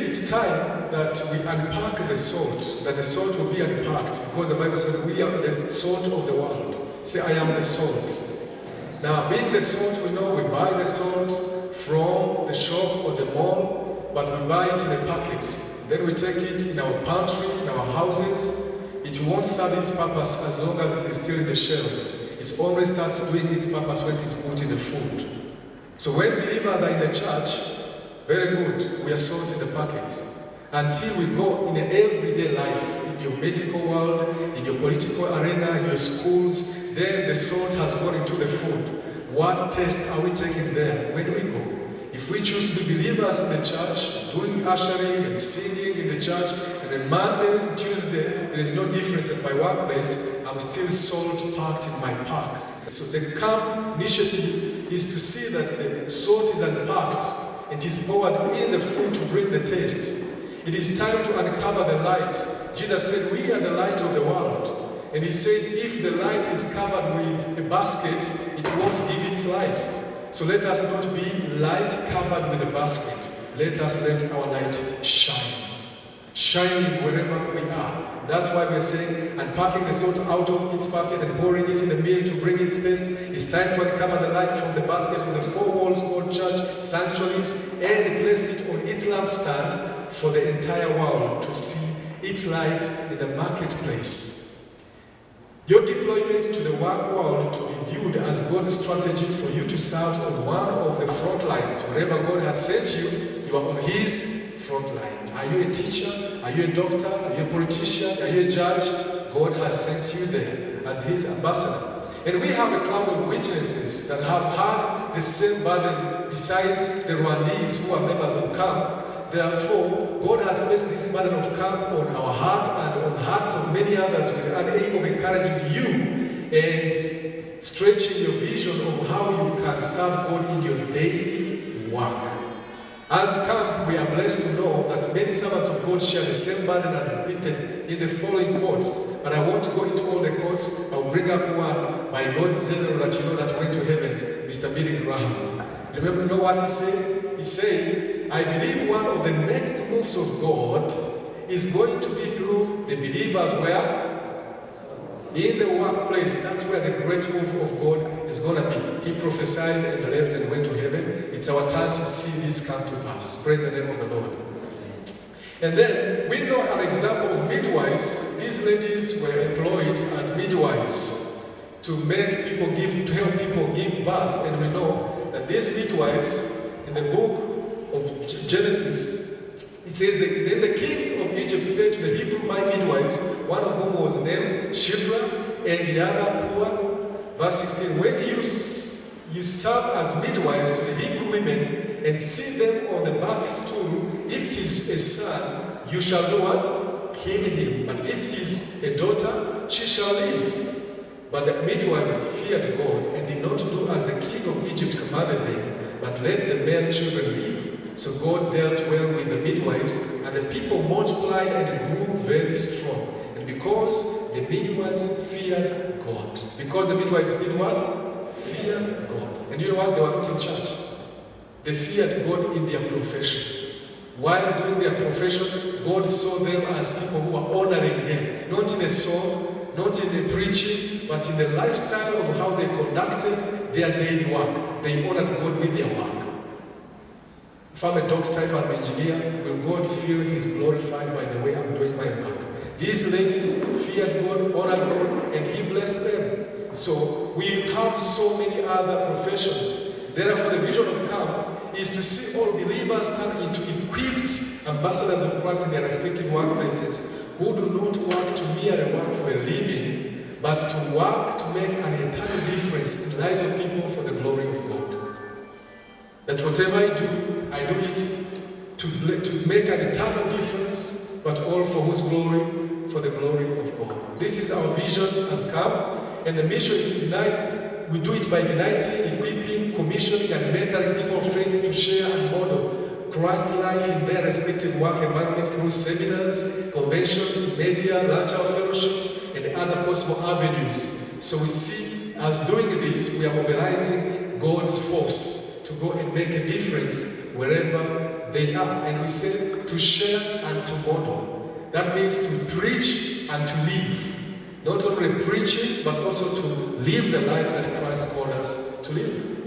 it's time that we unpack the salt, that the salt will be unpacked, because the Bible says we are the salt of the world. Say, I am the salt. Now, being the salt, we know we buy the salt from the shop or the mall, but we buy it in a packet. Then we take it in our pantry, in our houses. It won't serve its purpose as long as it is still in the shelves. It only starts doing its purpose when it is put in the food. So when believers are in the church, very good, we are salt in the packets. Until we go in everyday life, in your medical world, in your political arena, in your schools, then the salt has gone into the food. What taste are we taking there when we go? If we choose to be believers in the church, doing ushering and singing in the church, and then Monday, Tuesday, there is no difference at my workplace, I'm still salt packed in my packs. So the camp initiative is to see that the salt is unpacked. It is poured in the food to bring the taste. It is time to uncover the light. Jesus said, we are the light of the world. And he said, if the light is covered with a basket, it won't give its light. So let us not be light covered with a basket. Let us let our light shine. Shining wherever we are. That's why we're saying, unpacking the salt out of its packet and pouring it in the meal to bring its taste. It's time to uncover the light from the basket with the four walls called church sanctuaries and place it on its lampstand for the entire world to see its light in the marketplace. Your deployment to the work world to be viewed as God's strategy for you to serve on one of the front lines. Wherever God has sent you, you are on His front line. Are you a teacher? Are you a doctor? Are you a politician? Are you a judge? God has sent you there as His ambassador. And we have a cloud of witnesses that have had the same burden besides the Rwandese who are members of CAMP. Therefore, God has placed this burden of CAMP on our heart and on the hearts of many others with an aim of encouraging you and stretching your vision of how you can serve God in your daily work. As CAMP, we are blessed to know that many servants of God share the same burden as depicted in the following quotes. But I won't go into all the quotes. I'll bring up one by God's general that you know that went to heaven, Mr. Billy Graham. Remember, you know what he said? He said, I believe one of the next moves of God is going to be through the believers where? In the workplace. That's where the great move of God is going to be. He prophesied and left and went to heaven. It's our time to see this come to pass. Praise the name of the Lord. And then we know an example of midwives. These ladies were employed as midwives to make people to help people give birth. And we know that these midwives in the book of Genesis, it says that then the king of Egypt said to the Hebrew midwives, one of whom was named Shiphrah and the other Puah. Verse 16, when you serve as midwives to the Hebrew women and see them on the birth stool, if it is a son, you shall do what? Kill him. But if it is a daughter, she shall live. But the midwives feared God and did not do as the king of Egypt commanded them, but let the male children live. So God dealt well with the midwives, and the people multiplied and grew very strong. And because the midwives feared God. Because the midwives did what? Feared God. And you know what? They were not in church. They feared God in their profession. While doing their profession, God saw them as people who are honoring Him. Not in a song, not in the preaching, but in the lifestyle of how they conducted their daily work. They honored God with their work. If I'm a doctor, if I'm an engineer, will God feel He's glorified by the way I'm doing my work? These ladies feared God, honored God, and He blessed them. So we have so many other professions. Therefore, the vision of CAMP is to see all believers turn into equipped ambassadors of Christ in their respective workplaces, who do not work to merely work for a living, but to work to make an eternal difference in the lives of people for the glory of God. That whatever I do it to make an eternal difference, but all for whose glory? For the glory of God. This is our vision as CAMP, and the mission is to unite. We do it by uniting, equipping, commissioning, and mentoring people of faith to share and model Christ's life in their respective work environment through seminars, conventions, media, larger fellowships, and other possible avenues. So we see, as doing this, we are mobilizing God's force to go and make a difference wherever they are. And we say to share and to model. That means to preach and to live. Not only preaching, but also to live the life that Christ called us to live.